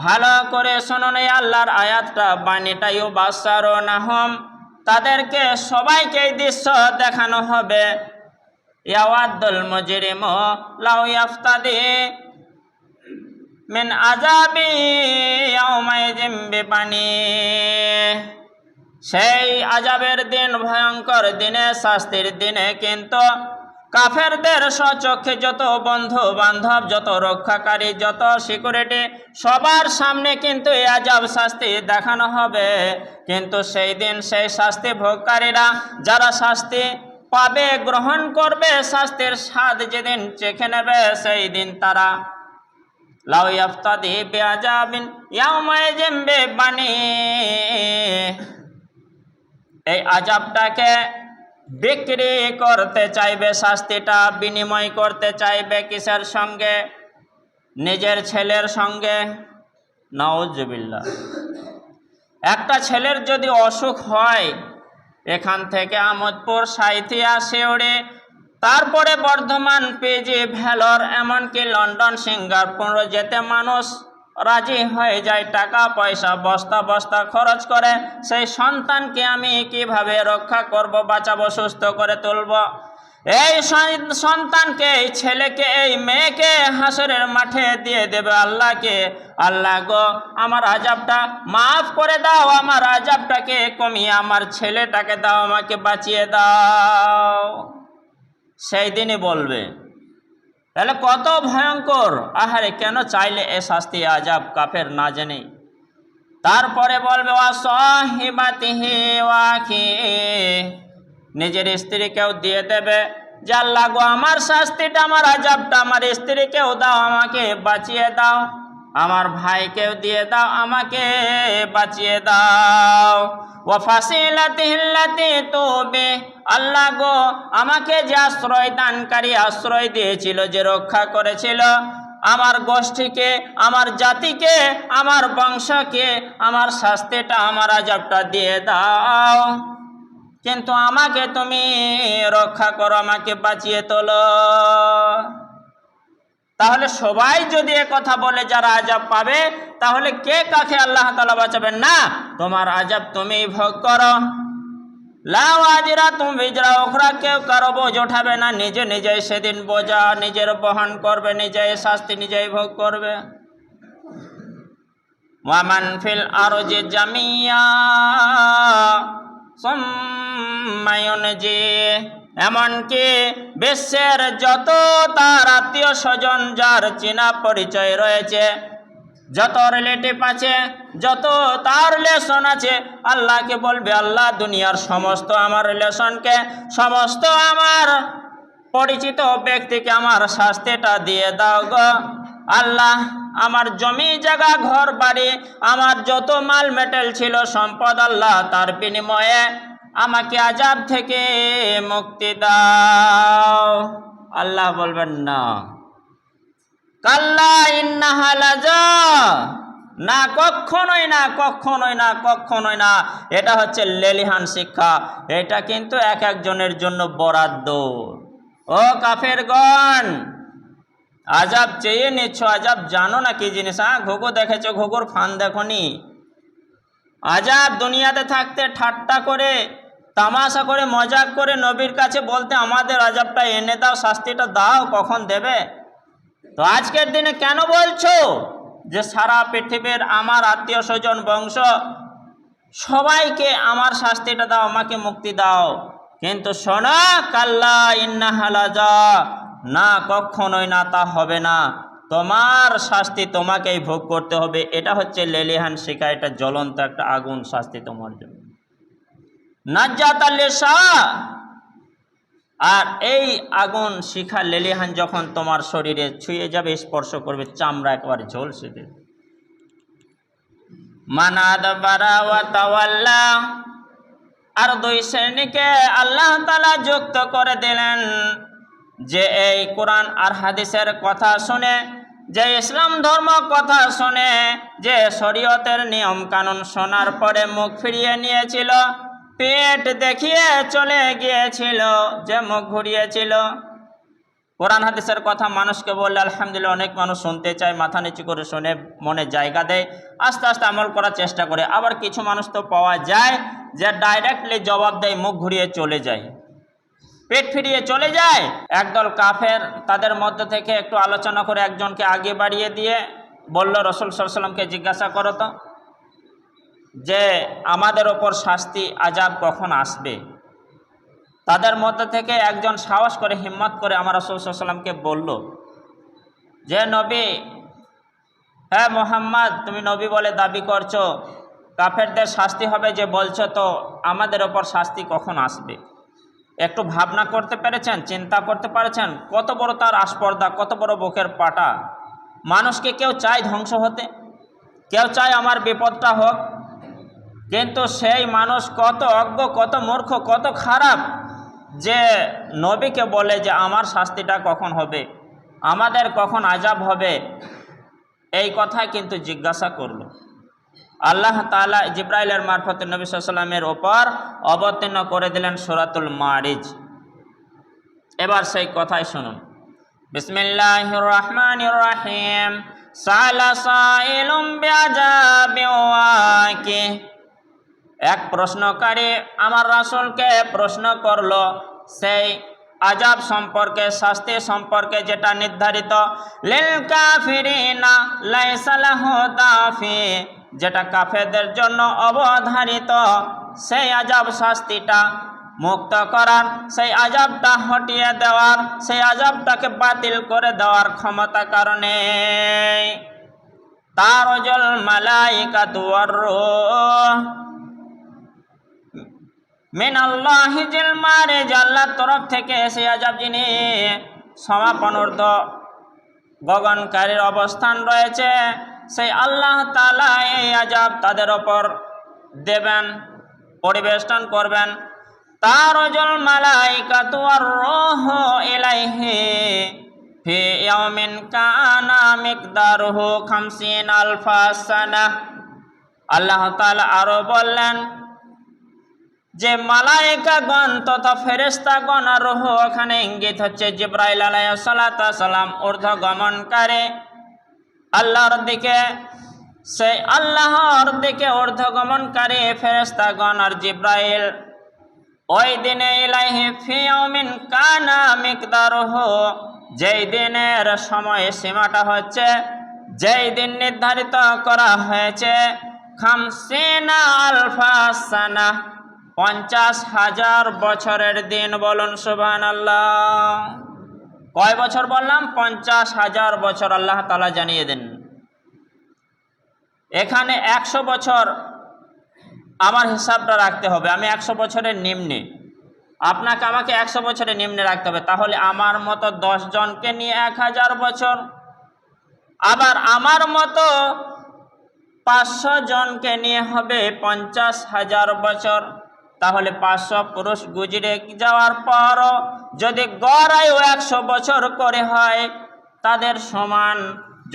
ভালো করে শুনুন এই আল্লাহর আয়াতটা, বাণীটাই বাসারুনাহুম, তাদেরকে সবাইকে এই দৃশ্য দেখানো হবে। ইয়াওয়াদুল মুজরিমু লাউ ইয়াফতাদি মিন আযাবি ইয়াউমাইযিন বিবানিহি, সেই আযাবের দিন, ভয়ঙ্কর দিনে, শাস্তির দিনে কিন্তু কাফেরদের স্বচক্ষে যত বন্ধু বান্ধব, যত রক্ষাকারী, যত সিকিউরিটি, সবার সামনে কিন্তু এই আযাব শাস্তি দেখানো হবে। কিন্তু সেই দিন সেই শাস্তি ভোগকারীরা, যারা শাস্তি পাবে, গ্রহণ করবে, শাস্তির স্বাদ যেদিন চেখে নেবে, সেই দিন তারা লাউ ইয়াফতাদি বিআযাবিন ইয়াউমাইযিন বিবানিহি, এই আযাবটাকে বিক্রি করতে চাইবে, শাস্তিটা বিনিময় করতে চাইবে কিসের সঙ্গে? নিজের ছেলের সঙ্গে। নাউজুবিল্লাহ। একটা ছেলের যদি অসুখ হয়, এখান থেকে আমোদপুর, সাঁইথিয়া, শিউড়ি, তারপরে বর্ধমান, পিজি, ভেলোর, এমনকি লন্ডন, সিঙ্গাপুর যেতে মানুষ রাজি হয়ে যায়, টাকা পয়সা বস্তা বস্তা খরচ করে। সেই সন্তানকে আমি কিভাবে রক্ষা করব, বাঁচাবো, সুস্থ করে তুলব? এই সন্তানকে, এই ছেলেকে, এই মেয়েকে হাসরের মাঠে দিয়ে দেবে আল্লাহকে। আল্লাহ গো, আমার আযাবটা মাফ করে দাও, আমার আযাবটাকে কমিয়ে আমার ছেলেটাকে দাও, আমাকে বাঁচিয়ে দাও। সেই দিনই বলবে। তাহলে কত ভয়ঙ্কর! আহারে, কেন চাইলে এ শাস্তি আযাব কাফের না জেনে? তারপরে বলবে ওয়া সাহিবাতিহি ওয়া আখিহি, নিজের স্ত্রীকেও দিয়ে দেবে যে আল্লাহ গো, আমার শাস্তিটা, আমার আযাবটা আমার স্ত্রীকেও দাও, আমাকে বাঁচিয়ে দাও, আমার ভাইকেও দিয়ে দাও, আমাকে বাঁচিয়ে দাও। ওয়া ফাসিলাতিহি আল্লাতী তুবি, আল্লাহ গো, আমাকে যে আশ্রয় দানকারী, আশ্রয় দিয়েছিল, যে রক্ষা করেছিল আমার গোষ্ঠীকে, আমার জাতিকে, আমার বংশকে, আমার শাস্তিটা, আমার আযাবটা দিয়ে দাও, কিন্তু আমাকে তুমি রক্ষা করো, আমাকে বাঁচিয়ে তোলো। তাহলে সবাই যদি এ কথা বলে যারা আযাব পাবে, তাহলে কে কাকে আল্লাহ তাআলা বাঁচাবেন? না, তোমার আযাব তুমি ভোগ করো। লা ওয়াজিরাতুম বিজরা উখরা, কেউ কারো বোঝ ওঠাবে না, নিজে নিজেই সেদিন বোঝা নিজের বহন করবে, নিজেই শাস্তি নিজেই ভোগ করবে। ওয়ামান ফিল আরজি জামিয়া সুম্মা ইউনজি, এমনকি বিশ্বের যত তার আত্মীয় স্বজন, যার চেনা পরিচয় রয়েছে, যত রিলেটিভ আছে, যত তার রিলেশন আছে, আল্লাহকে বলবে আল্লাহ, দুনিয়ার সমস্ত আমার রিলেশনকে, সমস্ত আমার পরিচিত ব্যক্তিকে আমার শাস্তিটা দিয়ে দাও গো আল্লাহ। আমার জমি জায়গা, ঘর বাড়ি, আমার যত মাল মেটেল ছিল, সম্পদ, আল্লাহ তার বিনিময়ে আমাকে আযাব থেকে মুক্তি দাও। আল্লাহ বলবেন না, কাল্লা ইন্নাহা লাযা, না, কখনোই না, কখনোই না, কখনোই না। এটা হচ্ছে লেলিহান শিক্ষা, এটা কিন্তু এক একজনের জন্য বরাদ্দ। ও কাফেরগণ, আযাব চেয়ে নিচ্ছ, আযাব জানো না কি জিনিস? ঘুঘু দেখেছো, ঘুঘুর ফান দেখনি? আযাব দুনিয়াতে থাকতে ঠাট্টা করে, তামাশা করে, মজাক করে নবীর কাছে বলতে, আমাদের আযাবটা এনে দাও, শাস্তিটা দাও, কখন দেবে? তো আজকের দিনে কেন বলছো যে সারা পৃথিবীর আমার আত্মীয় স্বজন, বংশ, সবাইকে আমার শাস্তিটা দাও, আমাকে মুক্তি দাও, কিন্তু শোনো, কাল্লা ইন্নাহা লাযা, না, কখনোই না, তা হবে না, তোমার শাস্তি তোমাকেই ভোগ করতে হবে। এটা হচ্ছে লেলিহান শিক্ষা, এটা জ্বলন্ত একটা আগুন শাস্তি তোমার জন্য। নাজ্জাত লিসা, আর এই আগুন শিখা লেলিহান যখন তোমার শরীরে ছুঁয়ে যাবে, স্পর্শ করবে, চামড়া একেবারে ঝলসে দেবে। মানাদবারা ওয়া তাওয়াল্লা, আর দুই শ্রেণীকে আল্লাহ তাআলা যুক্ত করে দিলেন, যে এই কোরআন আর হাদিসের কথা শুনে, যে ইসলাম ধর্ম কথা শুনে, যে শরীয়তের নিয়ম কানুন শোনার পরে মুখ ফিরিয়ে নিয়েছিল, পেট দেখিয়ে চলে গিয়েছিল, যে মুখ ঘুরিয়েছিল, কোরআন হাদিসের কথা মানুষকে বললে আলহামদুলিল্লাহ অনেক মানুষ শুনতে চায়, মাথা নিচু করে শুনে মনে জায়গা দেয়, আস্তে আস্তে আমল করার চেষ্টা করে। আবার কিছু মানুষ তো পাওয়া যায় যে ডাইরেক্টলি জবাব দেয়, মুখ ঘুরিয়ে চলে যায়, পেট ফিরিয়ে চলে যায়। একদল কাফের তাদের মধ্য থেকে একটু আলোচনা করে একজনকে আগে বাড়িয়ে দিয়ে বলল, রাসূল সাল্লাল্লাহু আলাইহি ওয়াসাল্লামকে জিজ্ঞাসা করো তো যে আমাদের ওপর শাস্তি আযাব কখন আসবে। তাদের মধ্যে থেকে একজন সাহস করে হিম্মত করে আমার রাসূল সাল্লাল্লাহু আলাইহি ওয়াসাল্লামকে বলল যে নবী, হ্যাঁ মুহাম্মদ, তুমি নবী বলে দাবি করছো, কাফেরদের শাস্তি হবে যে বলছো, তো আমাদের ওপর শাস্তি কখন আসবে? একটু ভাবনা করতে পেরেছেন, চিন্তা করতে পারছেন কত বড় তার আস্পর্ধা, কত বড় বুকের পাটা। মানুষকে কেউ চায় ধ্বংস হতে, কেউ চায় আমার বিপদটা হোক, কিন্তু সেই মানুষ কত অজ্ঞ, কত মূর্খ, কত খারাপ যে নবীকে বলে যে আমার শাস্তিটা কখন হবে, আমাদের কখন আযাব হবে। এই কথাই কিন্তু জিজ্ঞাসা করলো। আল্লাহ তাআলা জিবরাইলের মারফতে নবী সাল্লাল্লাহু আলাইহি ওয়াসাল্লামের ওপর অবতীর্ণ করে দিলেন সূরাতুল মারিজ। এবার সেই কথাই শুনুন। বিসমিল্লাহির রহমানির রহিম। সালা সাইলুম বিআযাবিন ওয়াকি। এক প্রশ্নকারী আমার রাসূলকে প্রশ্ন করলো সেই আযাব সম্পর্কে, শাস্তি সম্পর্কে, যেটা নির্ধারিত লিল কাফিরিনা লাইসা লাহু দাফি, যেটা কাফেরদের জন্য অবধারিত, সেই আযাব শাস্তিটা মুক্ত করার, সেই আযাবটা হটিয়ে দেওয়ার, সেই আযাবটাকে বাতিল করে দেওয়ার ক্ষমতা কারণে তারজুল মালাইকাতু ওয়ার রূহ মিনাল্লাহি জিল মারিজ, আল্লাহর তরফ থেকে সেই আযাব যিনি সমাপনর্ধ গগনকারীর অবস্থান রয়েছে, সেই আল্লাহ তাআলা এই আযাব তাদের ওপর দেবেন, পরিবেষ্টন করবেন। তারজুল মালাইকাতু ওয়ার রূহু ইলাইহি ফি ইয়াউমিন কানা মিকদারুহু 50,000 সানাহ। আল্লাহ তাআলা আরো বললেন যে মালায়েকাগণ তথা ফেরেশতাগণ আর রূহ, ওখানে ইঙ্গিত হচ্ছে জিবরাইল আলাইহিস সালাতু ওয়াস সালাম ঊর্ধ্বগমনকারী আল্লাহর দিকে, সেই আল্লাহর দিকে ঊর্ধ্বগমনকারী ফেরেশতাগণ আর জিবরাইল ওই দিনে ইলাইহি ফি ইয়াউমিন কানা মিকদারুহু, যেই দিনের সময় সীমাটা হচ্ছে, যেই দিন নির্ধারিত করা হয়েছে 50,000 সানাহ, 50,000 বছরের দিন। বলুন সুবহানাল্লাহ। কয় বছর বললাম? 50,000 বছর আল্লাহ তাআলা জানিয়ে দেন। এখানে 100 বছর আমার হিসাবটা রাখতে হবে, আমি 100 বছরের নিম্নে, আপনাকে আমাকে 100 বছরের নিম্নে রাখতে হবে। তাহলে আমার মতো 10 জনকে নিয়ে 1000 বছর, আবার আমার মতো 500 জনকে নিয়ে হবে 50,000 বছর। তাহলে 500 পুরুষ গুজরে যাওয়ার পরও যদি গড় আয়ু 100 বছর করে হয়, তাদের সমান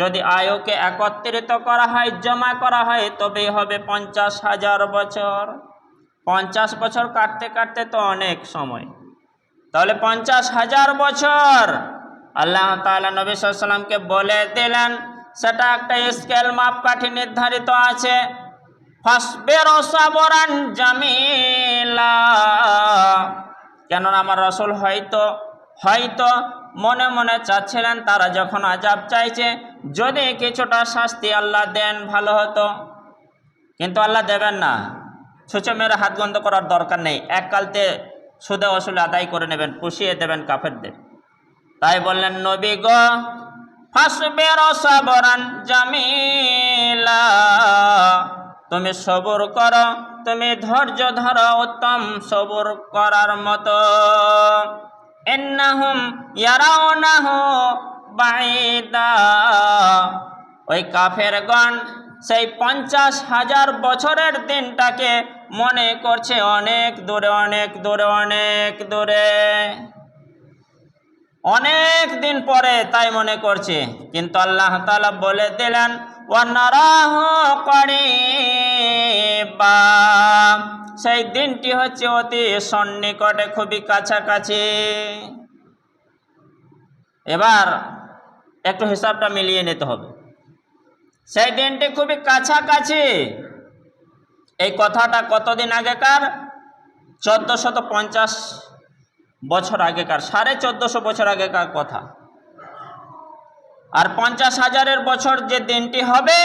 যদি আয়ুকে একত্রিত করা হয়, জমা করা হয়, তবেই হবে 50,000 বছর। 50 বছর কাটতে কাটতে তো অনেক সময়, তাহলে 50,000 বছর আল্লাহ তাআলা নবী সাল্লাল্লাহু আলাইহি ওয়াসাল্লামকে বলে দিলেন। সেটা একটা স্কেল, মাপকাঠি নির্ধারিত আছে। ফাসবির সাবরান জামিলা, কেননা আমার রাসূল হয়তো মনে মনে চাচ্ছিলেন, তারা যখন আযাব চাইছে, যদি কিছুটা শাস্তি আল্লাহ দেন ভালো হতো, কিন্তু আল্লাহ দেবেন না। ছুঁচো মেরে হাত বন্ধ করার দরকার নেই, এককালতে সুদে ওসুলে আদায় করে নেবেন, পুষিয়ে দেবেন কাফেরদের। তাই বললেন, নবী গো, ফাসবির সাবরান জামিলা, তুমি সবর করো, তুমি ধৈর্য ধরো উত্তম সবর করার মতো। ইন্নাহুম ইয়ারাউনাহু বাঈদা, ওই কাফেরগণ সেই 50,000 বছরের দিনটাকে মনে করছে অনেক দূরে, অনেক দূরে, অনেক দূরে, অনেক দিন পরে তাই মনে করছে। কিন্তু আল্লাহ তাআলা বলে দিলেন, ওয়া নারাহু করিবা, সেই দিনটি হচ্ছে অতি সন্নিকটে, খুবই কাছাকাছি। এবার একটু হিসাবটা মিলিয়ে নিতে হবে। সেই দিনটি খুবই কাছাকাছি। এই কথাটা কতদিন আগেকার? 1450 বছর আগেকার, 1450 বছর আগেকার কথা। আর 50,000 বছর যে দিনটি হবে,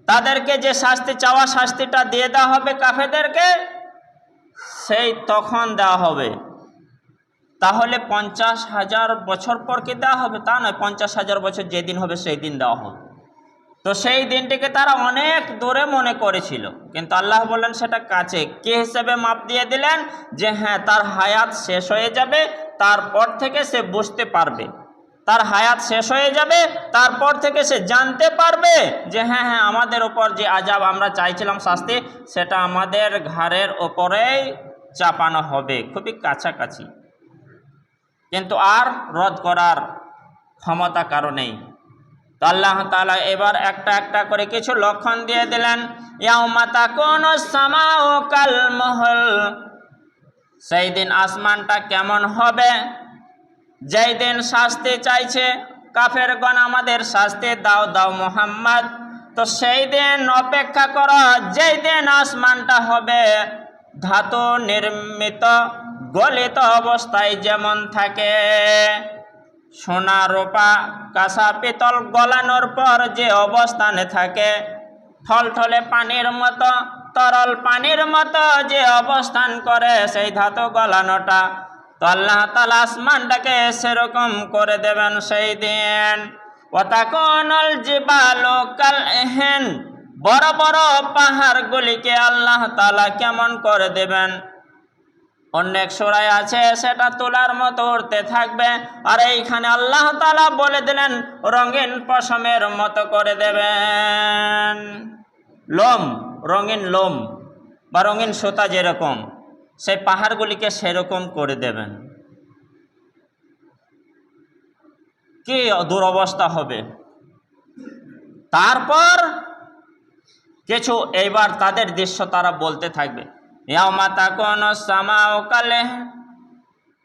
তাদেরকে যে শাস্তি চাওয়া শাস্তিটা দিয়ে দেওয়া হবে কাফেরদেরকে, সেই তখন দেওয়া হবে। তাহলে 50,000 বছর পর কি দেওয়া হবে? তা নয়, 50,000 বছর যেদিন হবে সেই দিন দেওয়া হবে। তো সেই দিনটিকে তারা অনেক দূরে মনে করেছিল, কিন্তু আল্লাহ বললেন সেটা কাছে। কি হিসেবে মাপ দিয়ে দিলেন? যে হ্যাঁ, তার হায়াত শেষ হয়ে যাবে, তারপর থেকে সে বুঝতে পারবে। তার হায়াত শেষ হয়ে যাবে, তারপর থেকে সে জানতে পারবে যে হ্যাঁ হ্যাঁ, আমাদের ওপর যে আযাব আমরা চাইছিলাম শাস্তি, সেটা আমাদের ঘাড়ের ওপরেই চাপানো হবে, খুবই কাছাকাছি। কিন্তু আর রদ করার ক্ষমতা কারো নেই। তো আল্লাহ তাআলা এবার একটা একটা করে কিছু লক্ষণ দিয়ে দিলেন। ইয়াউমা তাকুনুস সামাউ কাল মুহল, সেই দিন আসমানটা কেমন হবে? যেই দিন শাস্তি চাইছে কাফেরগণ, আমাদের শাস্তি দাও দাও মুহাম্মদ, তো সেই দিন অপেক্ষা করো, যেই দিন আসমানটা হবে ধাতু নির্মিত, গলিত অবস্থায় যেমন থাকে। সোনা রূপা কাঁসা পিতল গলানোর পর যে অবস্থানে থাকে, ঠলঠলে পানির মতো, তরল পানির মতো যে অবস্থান করে সেই ধাতু গলানোটা, তো আল্লাহ তাআলা আসমানটাকে সেরকম করে দেবেন সেই দিন। ওয়াতাকুনুল জিবালু কাল ইহন, বড় বড় পাহাড়গুলিকে আল্লাহ তাআলা কেমন করে দেবেন? অনেক সূরায় আছে সেটা তুলার মতো উড়তে থাকবে, আর এইখানে আল্লাহ তাআলা বলে দিলেন রঙিন পশমের মতো করে দেবেন। লোম, রঙিন লোম বা রঙিন সুতা যেরকম, সেই পাহাড়গুলিকে সেরকম করে দেবেন। কি দুরবস্থা হবে! তারপর কিছু এইবার তাদের দৃশ্য তারা বলতে থাকবে, ইয়াউমা তাকুনুস সামাউ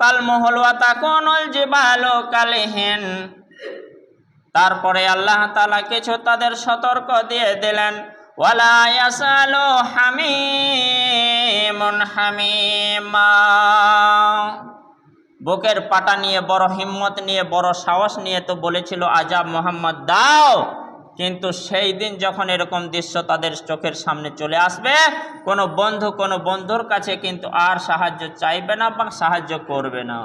কাল মুহল ওয়া তাকুনুল জিবালু কাল ইহন। তারপরে আল্লাহ তাআলা কিছু তাদের সতর্ক দিয়ে দিলেন, ওয়ালা ইয়াসালু হামিমুন হামিমা। বুকের পাটা নিয়ে, বড় হিম্মত নিয়ে, বড় সাহস নিয়ে তো বলেছিল আযাব মুহাম্মদ দাও, কিন্তু সেই দিন যখন এরকম দৃশ্য তাদের চোখের সামনে চলে আসবে, কোনো বন্ধু কোনো বন্ধুর কাছে কিন্তু আর সাহায্য চাইবে না বা সাহায্য করবে না।